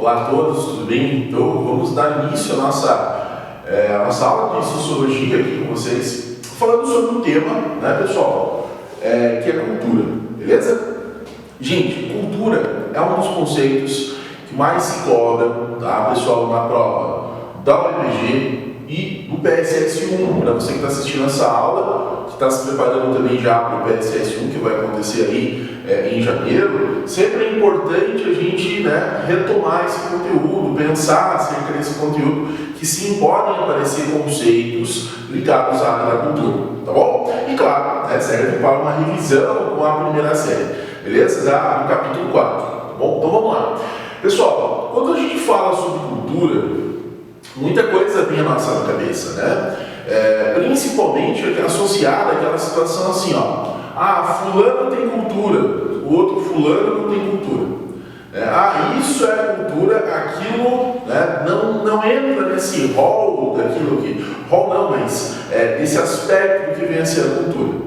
Olá a todos, tudo bem? Então vamos dar início à nossa aula de Sociologia aqui com vocês, falando sobre um tema, né, pessoal, que é cultura, beleza? Gente, cultura é um dos conceitos que mais se cobra, tá, pessoal, na prova da UEPG e do PSS1, para você que está assistindo essa aula, que está se preparando também já para o PSS1, que vai acontecer aí em janeiro. Sempre é importante a gente, né, retomar esse conteúdo, pensar acerca desse conteúdo, que sim, podem aparecer conceitos ligados à área da cultura, tá bom? E claro, né, serve para uma revisão com a primeira série, beleza? Do capítulo 4, tá bom? Então vamos lá. Pessoal, quando a gente fala sobre cultura, muita coisa vem à nossa cabeça, né? Principalmente associada àquela situação assim, ó. Fulano tem cultura, o outro fulano não tem cultura. Isso é cultura, aquilo, né, não entra nesse rol daquilo aqui. Rol não, mas esse aspecto que vem a ser a cultura.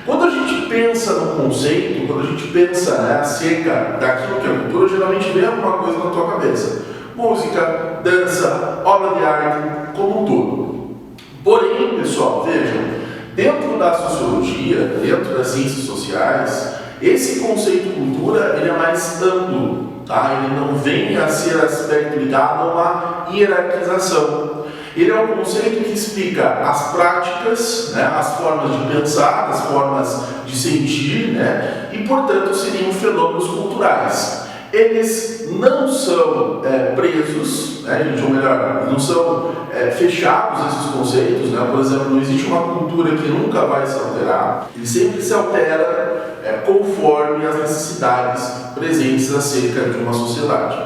Quando a gente pensa no conceito, quando a gente pensa, né, acerca daquilo que é cultura, geralmente vem alguma coisa na tua cabeça. Música, dança, obra de arte, como um todo. Porém, pessoal, vejam, dentro da sociologia, dentro das ciências sociais, esse conceito cultura ele é mais amplo, tá? Ele não vem a ser aspecto ligado a uma hierarquização. Ele é um conceito que explica as práticas, né, as formas de pensar, as formas de sentir, né, e, portanto, seriam fenômenos culturais. Eles não são presos, né, gente, ou melhor, não são fechados esses conceitos, né? Por exemplo, não existe uma cultura que nunca vai se alterar, ele sempre se altera conforme as necessidades presentes acerca de uma sociedade.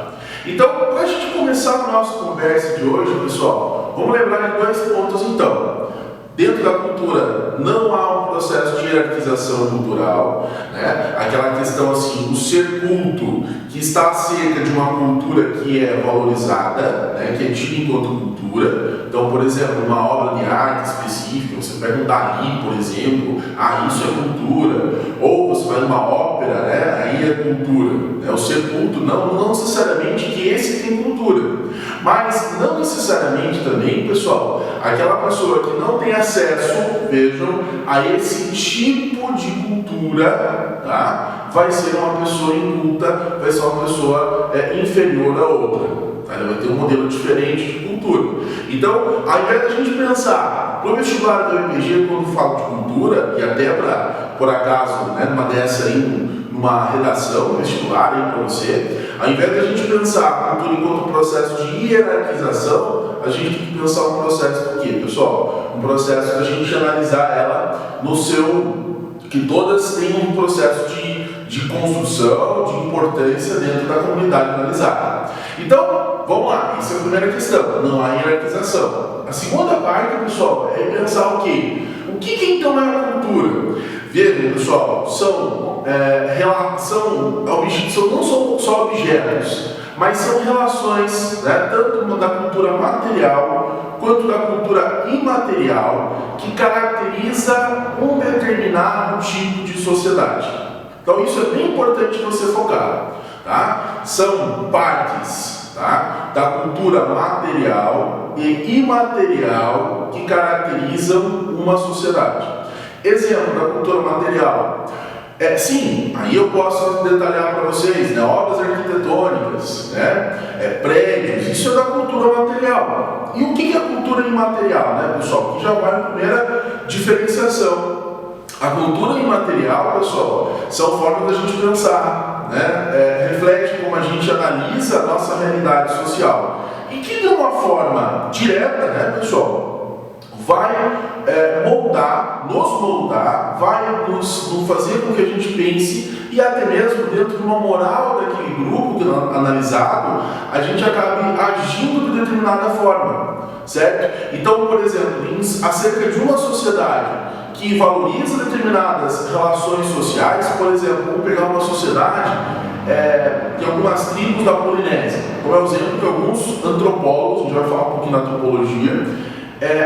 Então, para a gente começar a nossa conversa de hoje, pessoal, vamos lembrar de dois pontos então. Dentro da cultura não há um processo de hierarquização cultural, né? Aquela questão assim, o ser culto que está acerca de uma cultura que é valorizada, né? Que é tida enquanto cultura. Então, por exemplo, uma obra de arte específica, você pega um Dali, por exemplo, isso é cultura. Ou você vai numa ópera, né? Aí é cultura. O ser culto não necessariamente que esse tem cultura. Mas não necessariamente também, pessoal, aquela pessoa que não tem acesso, vejam, a esse tipo de cultura, tá? Vai ser uma pessoa inculta, vai ser uma pessoa inferior à outra. Tá? Ela vai ter um modelo diferente de cultura. Então, ao invés da gente pensar no vestibular da UEPG, quando falo de cultura, e até para, por acaso, né, numa dessa aí, numa redação vestibular aí para você, ao invés de a gente pensar a cultura enquanto processo de hierarquização, a gente tem que pensar um processo do quê, pessoal? Um processo da gente analisar ela no seu... que todas têm um processo de construção, de importância dentro da comunidade analisada. Então, vamos lá, essa é a primeira questão, não há hierarquização. A segunda parte, pessoal, é pensar o quê? O que então é a cultura? Vejam, pessoal, não são só objetos, mas são relações, né, tanto da cultura material quanto da cultura imaterial, que caracteriza um determinado tipo de sociedade. Então isso é bem importante você focar, tá? São partes, tá, da cultura material e imaterial que caracterizam uma sociedade. Exemplo da cultura material. Sim, aí eu posso detalhar para vocês, né, obras arquitetônicas, né, prédios, isso é da cultura material. E o que é a cultura imaterial, né, pessoal? Que já vai na primeira diferenciação. A cultura imaterial, pessoal, são formas da gente pensar, né, reflete como a gente analisa a nossa realidade social. E que de uma forma direta, né, pessoal, vai nos moldar, vai nos fazer com que a gente pense e até mesmo dentro de uma moral daquele grupo analisado, a gente acabe agindo de determinada forma, certo? Então, por exemplo, acerca de uma sociedade que valoriza determinadas relações sociais, por exemplo, vamos pegar uma sociedade de algumas tribos da Polinésia, como é o exemplo que alguns antropólogos, a gente vai falar um pouquinho da antropologia,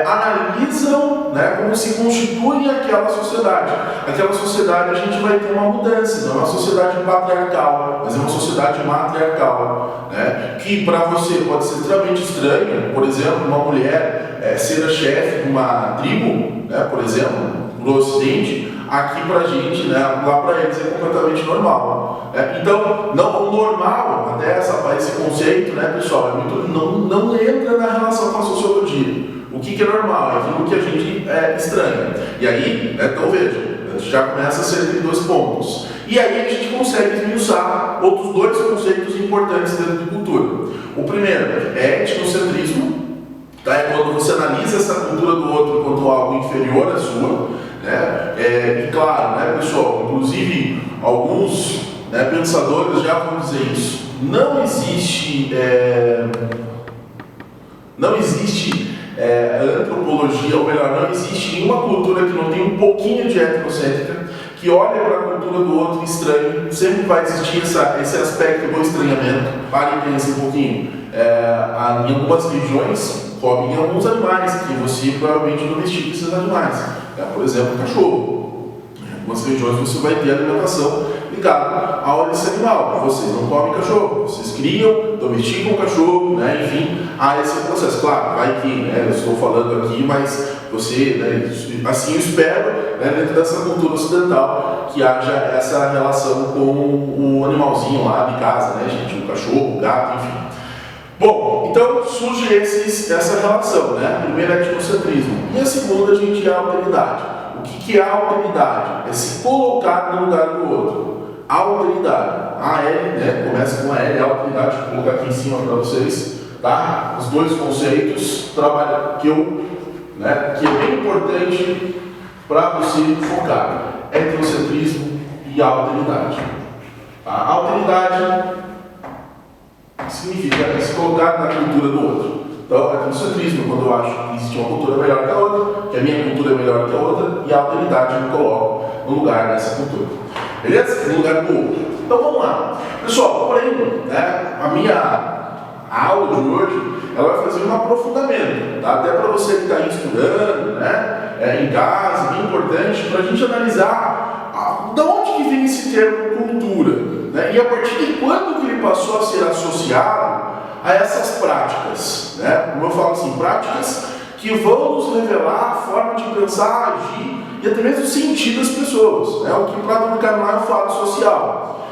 analisam, né, como se constitui aquela sociedade. Aquela sociedade a gente vai ter uma mudança, não é uma sociedade patriarcal, mas é uma sociedade matriarcal, né, que para você pode ser extremamente estranho, por exemplo, uma mulher ser a chefe de uma tribo, né, por exemplo, no Ocidente. Aqui pra gente, né, lá para eles é completamente normal. Então, não, o normal, até esse conceito, né, pessoal, não entra na relação com a sociologia. O que é normal? É aquilo que a gente estranha. E aí, então vejam, a gente já começa a ser em 2 pontos. E aí a gente consegue esmiuçar outros 2 conceitos importantes dentro de cultura. O primeiro é etnocentrismo, tá? É quando você analisa essa cultura do outro enquanto algo inferior à sua. E claro, né, pessoal, inclusive alguns pensadores já vão dizer isso. Não existe antropologia, ou melhor, não existe nenhuma cultura que não tenha um pouquinho de etnocêntrica, que olha para a cultura do outro estranho. Sempre vai existir esse aspecto do estranhamento. Pare e pense um pouquinho. Em algumas regiões comem alguns animais que você provavelmente domestica esses animais. Por exemplo, o cachorro. Em algumas regiões você vai ter alimentação ligada a esse animal. Vocês não comem cachorro, vocês criam, domesticam o cachorro, né? Enfim, há esse processo. Claro, vai que eu estou falando aqui, mas você, assim eu espero, dentro dessa cultura ocidental, que haja essa relação com o animalzinho lá de casa, né, gente? O cachorro, o gato, enfim. Bom, então surge essa relação, né? Primeiro é etnocentrismo. E a segunda, a gente é a alteridade. O que é a alteridade? É se colocar no lugar do outro. A alteridade. A L, né? Começa com a L, a alteridade. Vou colocar aqui em cima para vocês, tá? Os 2 conceitos que é bem importante para você focar. Etnocentrismo e alteridade. A alteridade significa se colocar na cultura do outro. Então, etnocentrismo, quando eu acho que existe uma cultura melhor que a outra, que a minha cultura é melhor que a outra, e a alteridade eu me coloco no lugar dessa cultura. Beleza? No lugar do outro. Então, vamos lá. Pessoal, porém, a minha aula de hoje, ela vai fazer um aprofundamento, tá? Até para você que está aí estudando, em casa, bem importante, para a gente analisar de onde que vem esse termo cultura. E a partir de quando que ele passou a ser associado a essas práticas, como eu falo assim, práticas que vão nos revelar a forma de pensar, agir e até mesmo sentir das pessoas, o que para Durkheim é o fato social.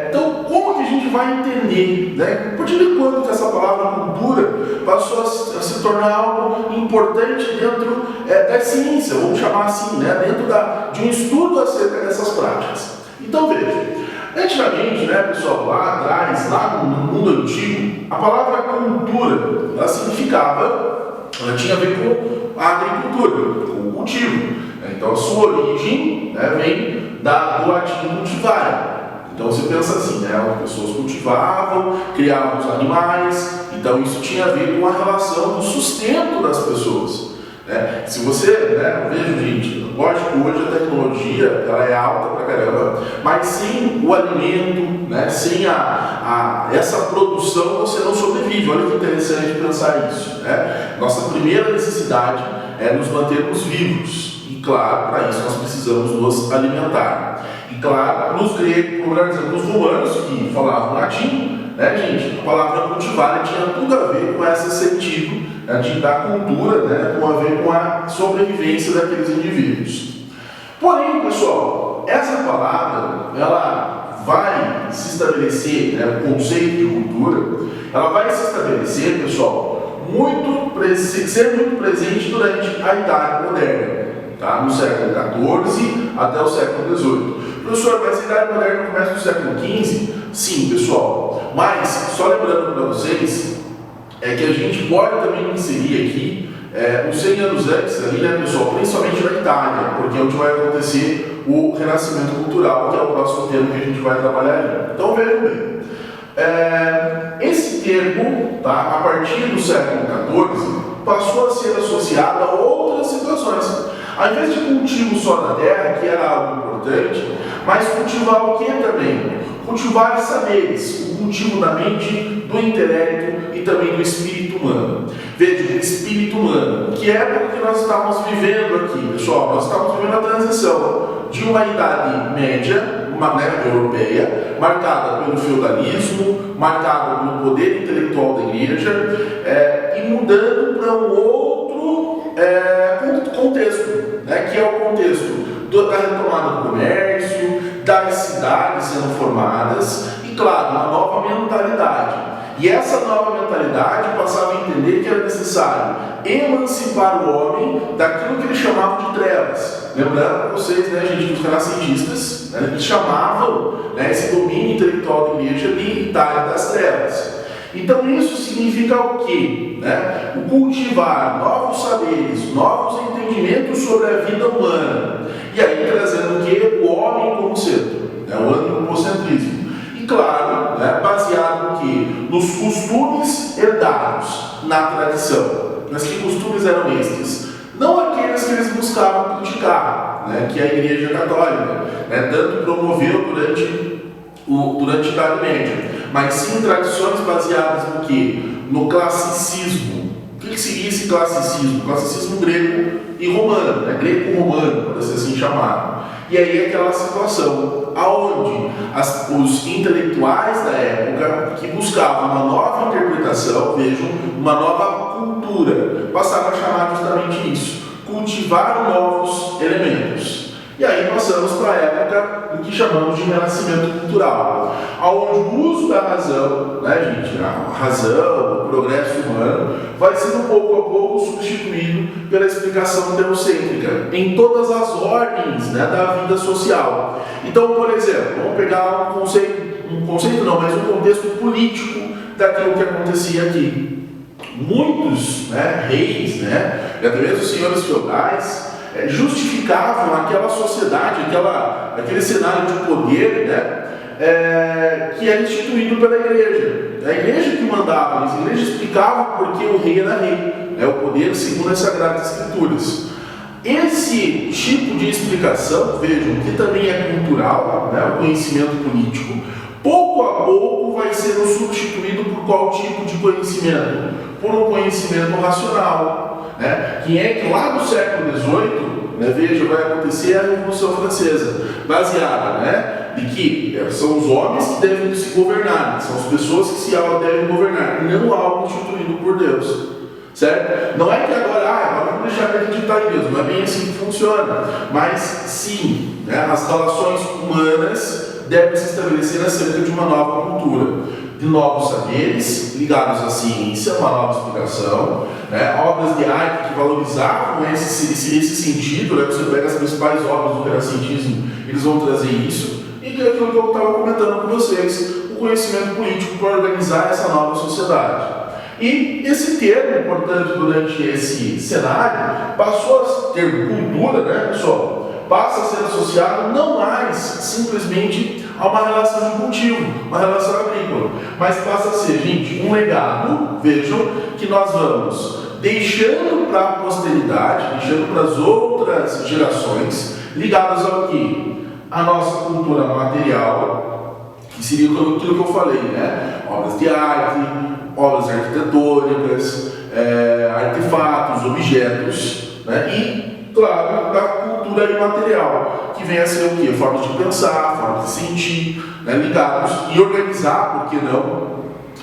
Então, como que a gente vai entender, a partir de quando que essa palavra cultura passou a se tornar algo importante dentro da ciência, vamos chamar assim, dentro de um estudo acerca dessas práticas. Então, veja. Antigamente, pessoal, lá atrás, lá no mundo antigo, a palavra cultura, ela tinha a ver com a agricultura, com o cultivo. Então, a sua origem vem do latim cultivar. Então, você pensa assim, as pessoas cultivavam, criavam os animais, então isso tinha a ver com a relação do sustento das pessoas. Se você, veja, gente, lógico, hoje a tecnologia ela é alta pra caramba, mas sem o alimento, sem essa produção você não sobrevive. Olha que interessante pensar isso. Nossa primeira necessidade é nos mantermos vivos, e claro, para isso nós precisamos nos alimentar. E claro, nos gregos, melhor dizendo, nos romanos que falavam latim, gente, a palavra cultivar tinha tudo a ver com esse sentido da cultura, com a ver com a sobrevivência daqueles indivíduos. Porém, pessoal, essa palavra, ela vai se estabelecer, o conceito de cultura, ela vai se estabelecer, pessoal, ser muito presente durante a Idade Moderna, tá? No século XIV até o século XVIII. Professor, mas a Idade Moderna começa no século XV? Sim, pessoal. Mas, só lembrando para vocês, que a gente pode também inserir aqui uns 100 anos antes, ali, pessoal, principalmente na Itália, porque é onde vai acontecer o renascimento cultural, que é o próximo termo que a gente vai trabalhar ali. Então, vejam bem. Esse termo, tá, a partir do século XIV, passou a ser associado a outras situações. Ao invés de cultivo só na terra, que era algo importante, mas cultivar o que também? Cultivar saberes, o cultivo da mente, do intelecto e também do espírito humano. Veja, o espírito humano, que época que nós estamos vivendo aqui, pessoal? Nós estamos vivendo a transição de uma idade média, europeia, marcada pelo feudalismo, marcada pelo poder intelectual da igreja, e mudando para um outro contexto, né, que é o contexto da retomada do comércio, das cidades sendo formadas e, claro, uma nova mentalidade. E essa nova mentalidade passava a entender que era necessário emancipar o homem daquilo que eles chamavam de trevas. Lembrando para vocês, né, gente, que os renascentistas, né, eles chamavam, né, esse domínio intelectual da igreja de Idade das Trevas. Então isso significa o quê? Né? O cultivar novos saberes, novos entendimentos sobre a vida humana. E aí trazendo o quê? O homem como centro, né? O antropocentrismo. E claro, né, baseado no quê? Nos costumes herdados na tradição. Mas que costumes eram estes? Não aqueles que eles buscavam criticar, né, que a Igreja Católica, né, tanto promoveu durante a Idade Média, mas sim tradições baseadas no quê? No classicismo. O que seria esse classicismo? Classicismo grego e romano, né? Greco-romano, pode ser assim chamado. E aí aquela situação aonde os intelectuais da época que buscavam uma nova interpretação, vejam, uma nova cultura, passaram a chamar justamente isso, cultivar novos elementos. E aí passamos para a época em que chamamos de renascimento cultural, onde o uso da razão, né, gente, a razão, o progresso humano, vai sendo pouco a pouco substituído pela explicação teocêntrica em todas as ordens, né, da vida social. Então, por exemplo, vamos pegar um conceito não, mas um contexto político daquilo que acontecia aqui. Muitos, né, reis, né, e até mesmo os senhores feudais, justificavam aquela sociedade, aquele cenário de poder, né, que era instituído pela igreja. A igreja que mandava, a igreja explicava porque o rei era rei, né, o poder segundo as Sagradas Escrituras. Esse tipo de explicação, vejam, que também é cultural, né, o conhecimento político, pouco a pouco vai sendo substituído por qual tipo de conhecimento? Por um conhecimento racional. Né? Que é que lá no século XVIII, né, veja, vai acontecer a Revolução Francesa, baseada, né, de que são os homens que devem se governar, são as pessoas que se devem governar, não algo instituído por Deus, certo? Não é que agora vamos deixar de acreditar em Deus, não é bem assim que funciona, mas sim, né, as relações humanas devem se estabelecer acerca de uma nova cultura, de novos saberes ligados à ciência, uma nova explicação, né? Obras de arte que valorizavam esse sentido, né? Você pega as principais obras do renascentismo, eles vão trazer isso, e que é aquilo que eu estava comentando com vocês, o conhecimento político para organizar essa nova sociedade. E esse termo, portanto, durante esse cenário, passou a ter cultura, né, pessoal? Passa a ser associado não mais simplesmente a uma relação de cultivo, uma relação agrícola, mas passa a ser, gente, um legado, vejam, que nós vamos deixando para a posteridade, deixando para as outras gerações, ligados ao que? A nossa cultura material, que seria aquilo que eu falei, né? Obras de arte, obras arquitetônicas, artefatos, objetos, né? E, claro, da cultura imaterial, que vem a ser o quê? Formas de pensar, formas de sentir, né? Ligados e organizar, por que não,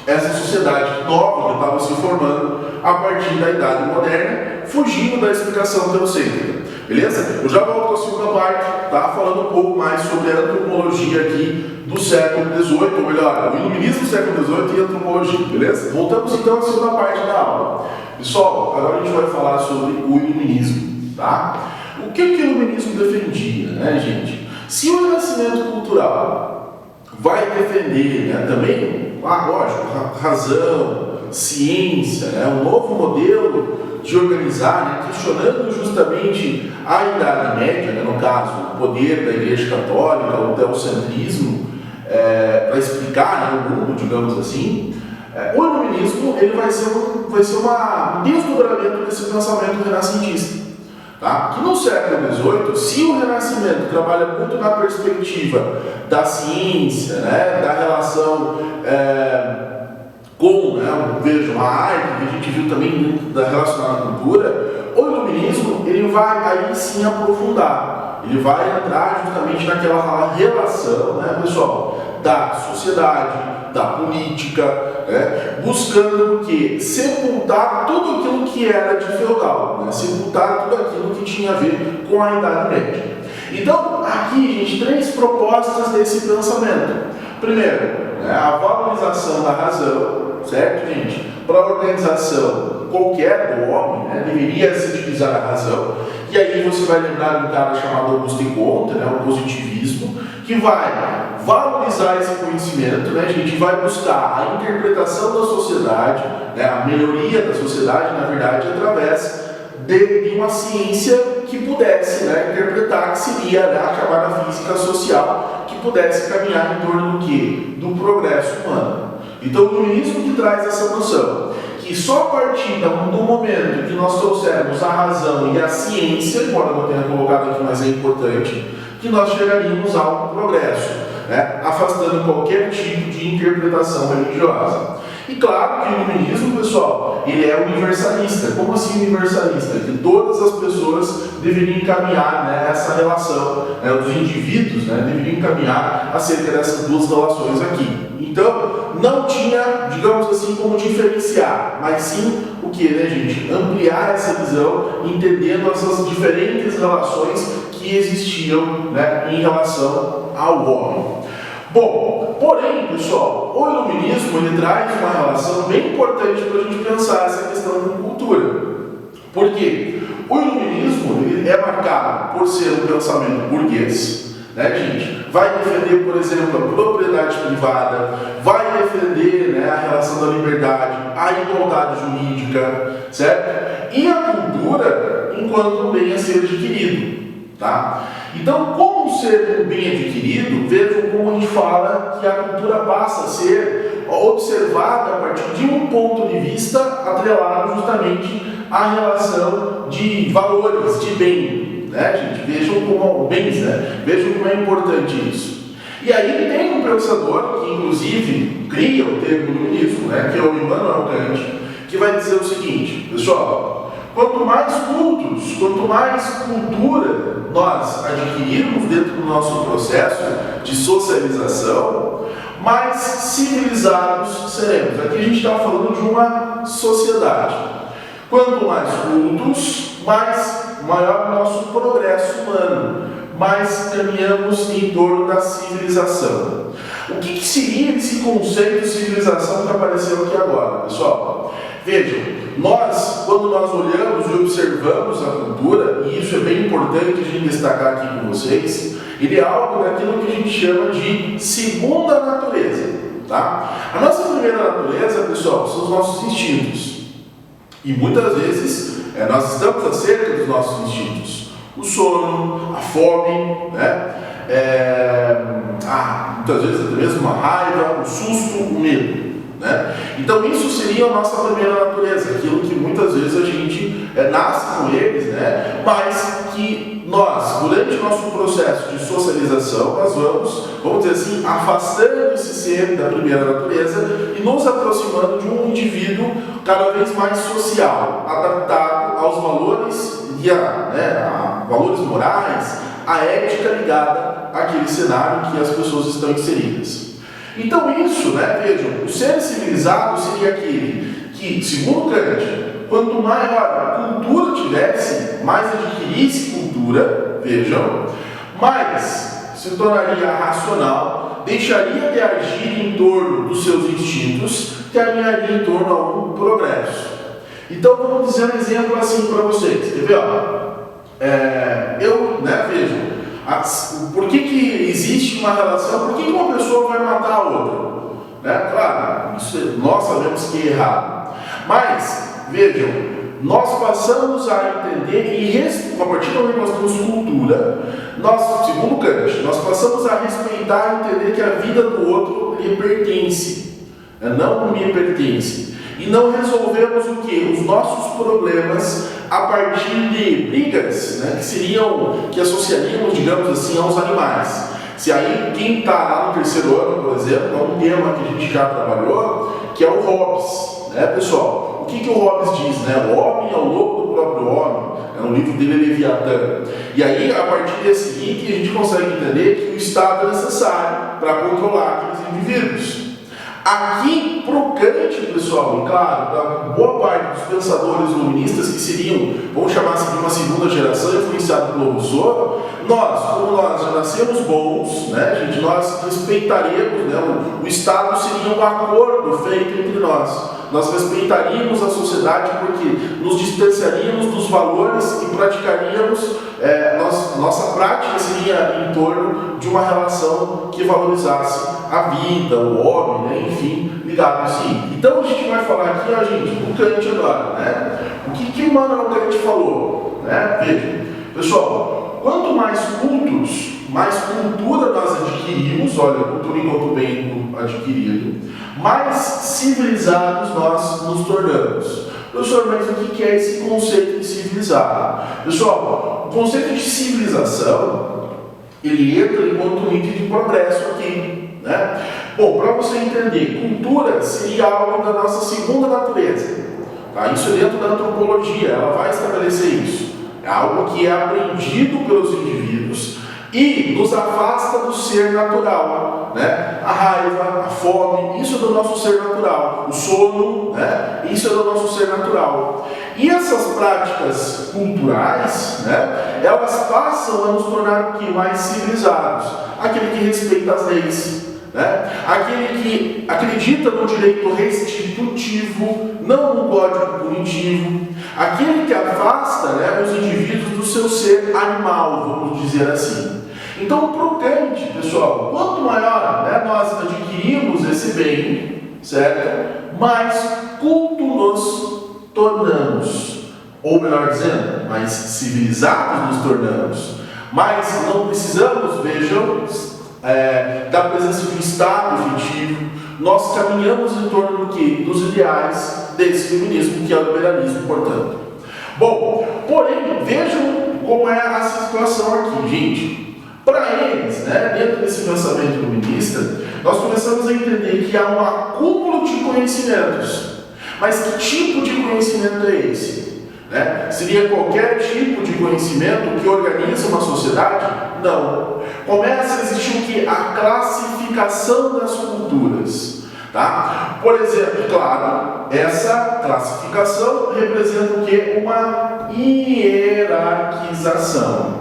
essa sociedade nova que estava se formando a partir da Idade Moderna, fugindo da explicação teocêntrica. Beleza? Eu já volto à segunda parte, tá? Falando um pouco mais sobre a antropologia aqui do século XVIII, ou melhor, o iluminismo do século XVIII e a antropologia, beleza? Voltamos então à segunda parte da aula. Pessoal, agora a gente vai falar sobre o iluminismo, tá? O que o iluminismo defendia, né, gente? Se o renascimento cultural vai defender, né, também, lógico, razão, ciência, né, um novo modelo de organizar, né, questionando justamente a Idade Média, né, no caso, o poder da Igreja Católica, o teocentrismo, para explicar, né, o mundo, digamos assim, o iluminismo ele vai ser um desdobramento desse pensamento renascentista. Tá? Que no século XVIII, se o Renascimento trabalha muito na perspectiva da ciência, né, da relação com, vejam, a arte, que a gente viu também dentro relacionada à cultura, o Iluminismo ele vai aí sim aprofundar, ele vai entrar justamente naquela relação, né, pessoal, da sociedade, da política, né, buscando o quê? Sepultar tudo aquilo que era de feudal, né, sepultar tudo aquilo que tinha a ver com a Idade Média. Então, aqui, gente, 3 propostas desse pensamento. Primeiro, né, a valorização da razão, certo, gente? Para a organização qualquer do homem, né, deveria se utilizar a razão. E aí você vai lembrar de um cara chamado Auguste Comte, né, o positivismo, que vai valorizar esse conhecimento, né, a gente vai buscar a interpretação da sociedade, né, a melhoria da sociedade, na verdade, através de uma ciência que pudesse, né, interpretar, que seria, né, a chamada física social, que pudesse caminhar em torno do quê? Do progresso humano. Então, o Iluminismo que traz essa noção, que só a partir do momento que nós trouxermos a razão e a ciência, embora não tenha colocado aqui, mas é importante, que nós chegaríamos ao progresso, né, afastando qualquer tipo de interpretação religiosa. E claro que o Iluminismo, pessoal, ele é universalista. Como assim universalista? Que todas as pessoas deveriam caminhar, né, essa relação, né, os indivíduos, né, deveriam caminhar acerca dessas duas relações aqui. Então, não tinha, digamos assim, como diferenciar, mas sim o que, né, gente? Ampliar essa visão, entendendo essas diferentes relações que existiam, né, em relação ao homem. Bom, porém, pessoal, o Iluminismo ele traz uma relação bem importante para a gente pensar essa questão com cultura. Por quê? O Iluminismo ele é marcado por ser um pensamento burguês, né, gente? Vai defender, por exemplo, a propriedade privada, vai defender, né, a relação da liberdade, a igualdade jurídica, certo? E a cultura enquanto um bem a ser adquirido. Tá? Então, como ser um bem adquirido, vejam como a gente fala que a cultura passa a ser observada a partir de um ponto de vista atrelado justamente à relação de valores, de bem, né, gente? Vejam como bens, né? Vejam como é importante isso. E aí tem um pensador que inclusive cria o termo iluminismo, né, que é o Immanuel Kant, que vai dizer o seguinte, pessoal: quanto mais cultos, quanto mais cultura nós adquirirmos dentro do nosso processo de socialização, mais civilizados seremos. Aqui a gente está falando de uma sociedade. Quanto mais cultos, maior o nosso progresso humano, mais caminhamos em torno da civilização. O que seria esse conceito de civilização que apareceu aqui agora, pessoal? Vejam, quando nós olhamos e observamos a cultura, e isso é bem importante a gente destacar aqui com vocês, ele é algo daquilo que a gente chama de segunda natureza, tá? A nossa primeira natureza, pessoal, são os nossos instintos. E muitas vezes nós estamos acerca dos nossos instintos. O sono, a fome, né? Muitas vezes até mesmo a raiva, o susto, o medo. Né? Então isso seria a nossa primeira natureza, aquilo que muitas vezes a gente nasce com eles, né? Mas que nós, durante o nosso processo de socialização, nós vamos dizer assim, afastando esse ser da primeira natureza e nos aproximando de um indivíduo cada vez mais social, adaptado aos valores e a valores morais, a ética ligada àquele cenário que as pessoas estão inseridas. Então isso, né, vejam, o ser civilizado seria aquele que, segundo Kant, quanto maior cultura tivesse, mais adquirisse cultura, vejam, mais se tornaria racional, deixaria de agir em torno dos seus instintos, caminharia em torno a um progresso. Então vamos dizer um exemplo assim para vocês, quer ver? Vejam, por que existe uma relação? Por que uma pessoa vai matar a outra? Né? Claro, nós sabemos que é errado. Mas, vejam, nós passamos a entender a partir do momento que nós temos cultura, segundo Kant, nós passamos a respeitar e entender que a vida do outro lhe pertence, não me pertence. e não resolvemos o que? Os nossos problemas a partir de brigas, né, que associaríamos, digamos assim, aos animais. Se aí quem está lá no terceiro ano, por exemplo, é um tema que a gente já trabalhou, que é o Hobbes, né, pessoal? O que o Hobbes diz, né? O homem é o lobo do próprio homem, é no livro dele, Leviatã. E aí, a partir desse link, a gente consegue entender que o Estado é necessário para controlar aqueles indivíduos. Aqui, pro Kant, pessoal, e claro, para boa parte dos pensadores iluministas que seriam, vamos chamar assim, de uma segunda geração, influenciado pelo Rousseau, como nós já nascemos bons, né, gente, nós respeitaríamos, né, o Estado seria um acordo feito entre nós. Nós respeitaríamos a sociedade porque nos distanciaríamos dos valores e praticaríamos, nossa prática seria em torno de uma relação que valorizasse a vida, o homem, né, enfim, ligado a si. Então a gente vai falar aqui, gente, o Kant agora, né? O que o Manuel Kant falou, né? Veja, pessoal, quanto mais cultos, mais cultura nós adquirimos, olha, cultura enquanto bem adquirido, mais civilizados nós nos tornamos. Professor, mas o que é esse conceito de civilizado? Pessoal, o conceito de civilização, ele entra enquanto um item de progresso aqui, né? Bom, para você entender, cultura seria algo da nossa segunda natureza, tá? Isso é dentro da antropologia, ela vai estabelecer isso. É algo que é aprendido pelos indivíduos e nos afasta do ser natural, né? A raiva, a fome, isso é do nosso ser natural. O sono, né? Isso é do nosso ser natural. E essas práticas culturais, né? Elas passam a nos tornar o que? Mais civilizados. Aquele que respeita as leis, né? Aquele que acredita no direito restitutivo, não no código punitivo. Aquele que afasta, né, os indivíduos do seu ser animal, vamos dizer assim. Então, para o Kant, pessoal, quanto maior, né, nós adquirimos esse bem, certo? Mais culto nos tornamos. Ou melhor dizendo, mais civilizados nos tornamos. Mas não precisamos, vejam, da presença de um Estado efetivo. Nós caminhamos em torno do quê? Dos ideais desse feminismo, que é o liberalismo, portanto. Bom, porém, vejam como é a situação aqui, gente. Para eles, né, dentro desse pensamento iluminista, nós começamos a entender que há um acúmulo de conhecimentos. Mas que tipo de conhecimento é esse? Né? Seria qualquer tipo de conhecimento que organiza uma sociedade? Não. Começa a existir o que? A classificação das culturas. Tá? Por exemplo, claro, essa classificação representa o que? Uma hierarquização.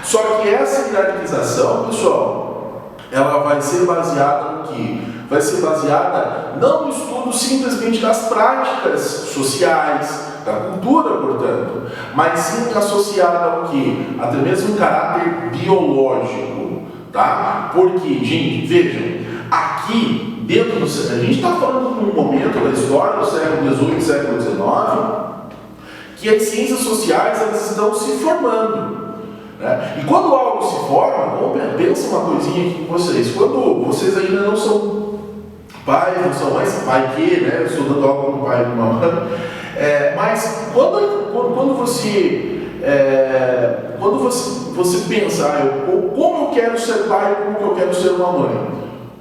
Só que essa hierarquização, pessoal, ela vai ser baseada no quê? Vai ser baseada não no estudo simplesmente das práticas sociais, da cultura, portanto, mas sim associada ao quê? Até mesmo um caráter biológico, tá? Porque, gente, vejam, aqui dentro do século, a gente está falando de um momento da história do século XVIII e século XIX, que as ciências sociais elas estão se formando. Né? E quando algo se forma, pensa uma coisinha aqui com vocês, quando vocês ainda não são pais, não são mães, pai que, né? Eu estou dando algo como pai e como mãe, mas quando você pensa, como eu quero ser pai, como que eu quero ser uma mãe,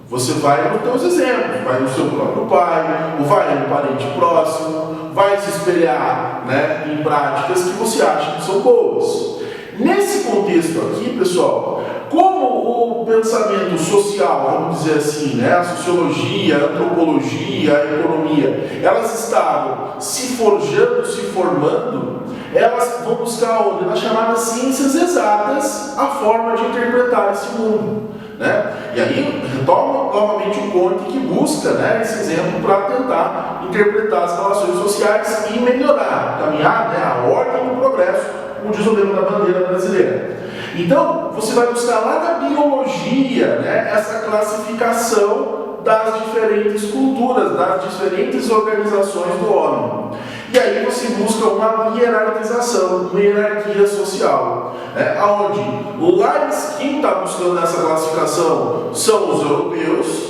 você vai nos teus exemplos, vai no seu próprio pai, ou vai no parente próximo, vai se espelhar, né, em práticas que você acha que são boas. Nesse contexto aqui, pessoal, como o pensamento social, vamos dizer assim, né, a sociologia, a antropologia, a economia, elas estavam se forjando, se formando, elas vão buscar onde? Nas chamadas ciências exatas, a forma de interpretar esse mundo. Né? E aí retoma novamente o Comte que busca, né, esse exemplo para tentar interpretar as relações sociais e melhorar, caminhar, né, a ordem e o progresso, como diz o lema da bandeira brasileira. Então, você vai buscar lá na biologia, né, essa classificação das diferentes culturas, das diferentes organizações do homem. E aí você busca uma hierarquização, uma hierarquia social, onde lá quem está buscando essa classificação são os europeus,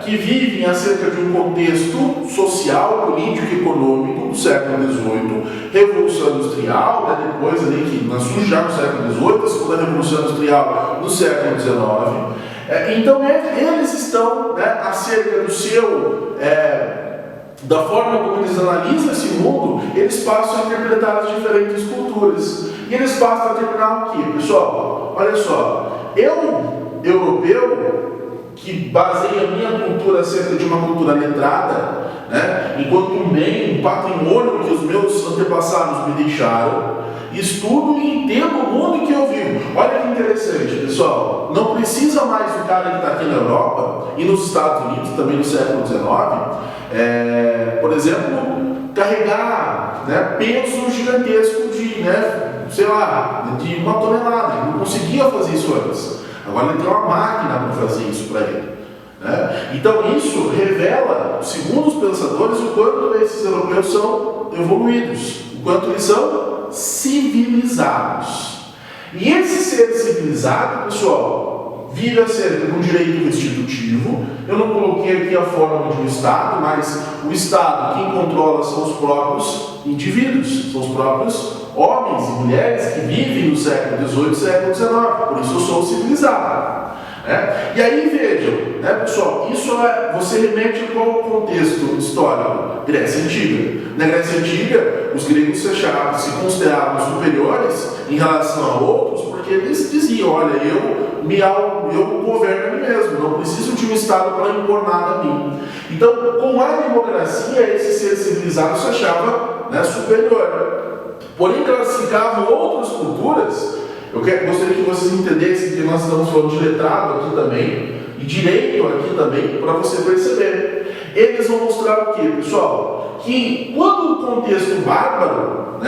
que vivem acerca de um contexto social, político e econômico do século XVIII, Revolução Industrial, depois ali que surge já no século XVIII, a segunda Revolução Industrial no século XIX. Então eles estão acerca do seu da forma como eles analisam esse mundo, eles passam a interpretar as diferentes culturas. E eles passam a determinar o quê? Pessoal, olha só, eu, europeu, que baseia a minha cultura acerca de uma cultura letrada, enquanto um bem, um patrimônio que os meus antepassados me deixaram, estudo e entendo o mundo que eu vivo. Olha que interessante, pessoal. Não precisa mais o cara que está aqui na Europa e nos Estados Unidos, também no século XIX, por exemplo, carregar peso gigantesco de, de uma tonelada. Ele não conseguia fazer isso antes. Agora ele tem uma máquina para fazer isso para ele. Então isso revela, segundo os pensadores, o quanto esses europeus são evoluídos, o quanto eles são civilizados. E esse ser civilizado, pessoal, vive acerca de um direito restitutivo. Eu não coloquei aqui a forma de um Estado, mas o Estado, quem controla são os próprios indivíduos, são os próprios homens e mulheres que vivem no século XVIII e século XIX. Por isso eu sou civilizado. E aí vejam, pessoal, isso você remete a qual contexto histórico? Grécia Antiga. Na Grécia Antiga, os gregos se consideravam superiores em relação a outros, porque eles diziam, olha, eu governo a mim mesmo, não preciso de um Estado para impor nada a mim. Então, com a democracia, esse ser civilizado se achava superior. Porém, classificavam outras culturas. Eu gostaria que vocês entendessem que nós estamos falando de letrado aqui também, e direito aqui também, para você perceber. Eles vão mostrar o quê, pessoal? Que quando o contexto bárbaro,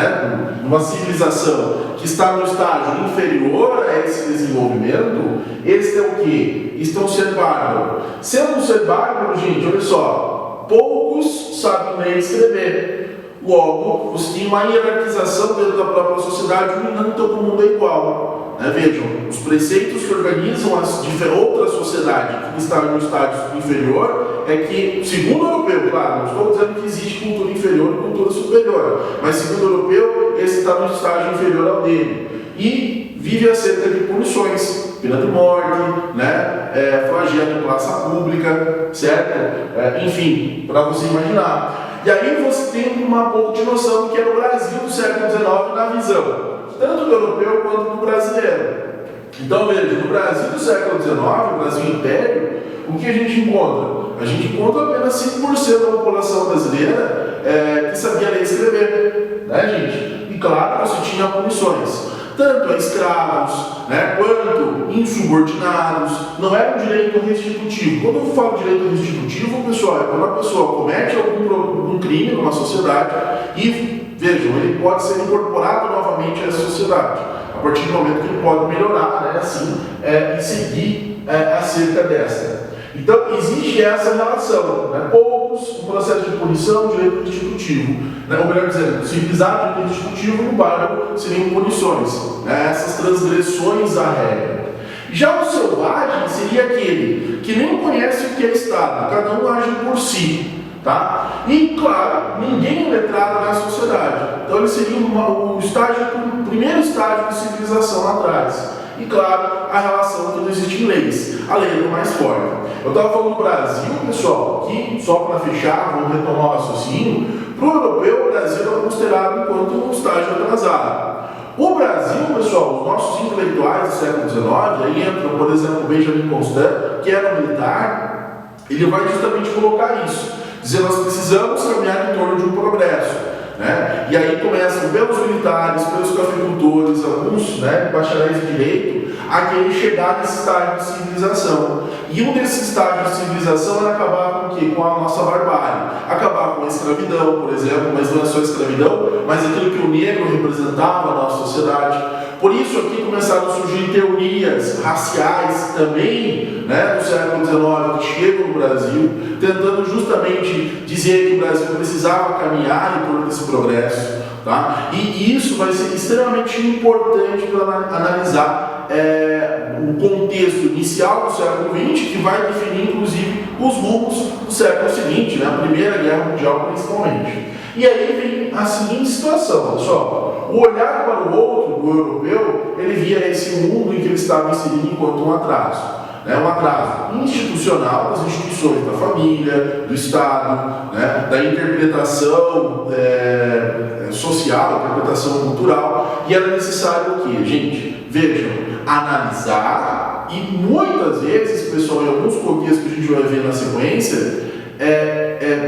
uma civilização que está no estágio inferior a esse desenvolvimento, eles têm o quê? Estão sendo bárbaros. Sendo um ser bárbaro, gente, olha só, poucos sabem ler e escrever. Logo, você tem uma hierarquização dentro da própria sociedade, não todo mundo é igual. Vejam, os preceitos que organizam outra sociedade que está no estágio inferior é que, segundo o europeu, claro, não estou dizendo que existe cultura inferior e cultura superior, mas segundo o europeu, esse está no estágio inferior ao dele. E vive acerca de punições, pena de morte, flagelo em praça pública, certo? Enfim, para você imaginar. E aí você tem um pouco de noção do que é o Brasil do século XIX na visão, tanto do europeu quanto do brasileiro. Então veja, no Brasil do século XIX, o Brasil Império, o que a gente encontra? A gente encontra apenas 5% da população brasileira que sabia ler e escrever, gente? E claro, você tinha punições, tanto a escravos, quanto insubordinados. Não era um direito restitutivo. Quando eu falo direito restitutivo, pessoal, é quando a pessoa comete algum crime numa sociedade e, vejam, ele pode ser incorporado novamente a essa sociedade, a partir do momento que ele pode melhorar, e seguir acerca dessa. Então, existe essa relação, poucos, um processo de punição, direito restitutivo, ou melhor dizendo, civilizado, direito restitutivo, no bárbaro, seriam punições, essas transgressões à regra. Já o selvagem seria aquele que nem conhece o que é Estado, cada um age por si, E, claro, ninguém é letrado na sociedade, então ele seria o primeiro estágio de civilização lá atrás. E, claro, a relação que não existem leis. A lei é do mais forte. Eu estava falando do Brasil, pessoal, que, só para fechar, vamos retomar o raciocínio, para o europeu, o Brasil é considerado enquanto um estágio atrasado. O Brasil, pessoal, os nossos intelectuais do século XIX, aí entra, por exemplo, Benjamin Constant, que era militar, ele vai justamente colocar isso, dizer nós precisamos caminhar em torno de um progresso. E aí começam pelos militares, pelos cafeicultores, alguns bacharéis de direito, a querer chegar nesse estágio de civilização. E um desses estágios de civilização era acabar com o quê? Com a nossa barbárie. Acabar com a escravidão, por exemplo, mas não é só a escravidão, mas aquilo que o negro representava na nossa sociedade. Por isso aqui começaram a surgir teorias raciais também, né, do século XIX, que chegam no Brasil, tentando justamente dizer que o Brasil precisava caminhar em torno desse progresso. Tá? E isso vai ser extremamente importante para analisar o contexto inicial do século XX, que vai definir inclusive os rumos do século seguinte, né? A Primeira Guerra Mundial principalmente. E aí vem a seguinte situação, pessoal: o olhar para o outro, do europeu, ele via esse mundo em que ele estava inserido enquanto um atraso. Um atraso institucional das instituições, da família, do Estado, né, da interpretação social, interpretação cultural, e era necessário o quê, gente? Vejam, analisar, e muitas vezes, pessoal, em alguns contextos que a gente vai ver na sequência,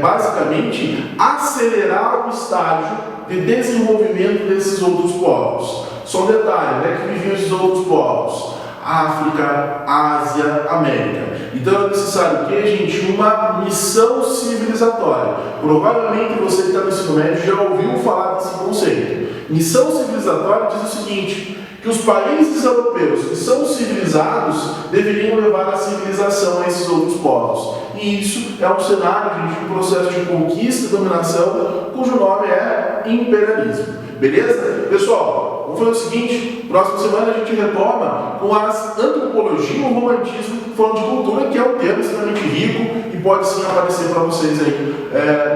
basicamente acelerar o estágio de desenvolvimento desses outros povos. Só um detalhe, né, que viviam esses outros povos? África, Ásia, América. Então é necessário o quê, gente? Uma missão civilizatória. Provavelmente você que está no ensino médio já ouviu falar desse conceito. Missão civilizatória diz o seguinte: que os países europeus que são civilizados deveriam levar a civilização a esses outros povos. E isso é um cenário, gente, de um processo de conquista e dominação, cujo nome é imperialismo. Beleza? Pessoal, vamos fazer o seguinte: próxima semana a gente retoma com as antropologia e o romantismo, falando de cultura, que é um tema extremamente rico e pode sim aparecer para vocês aí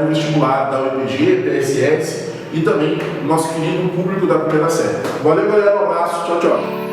no vestibular da UEPG, PSS e também no nosso querido público da primeira série. Valeu, galera, um abraço, tchau, tchau.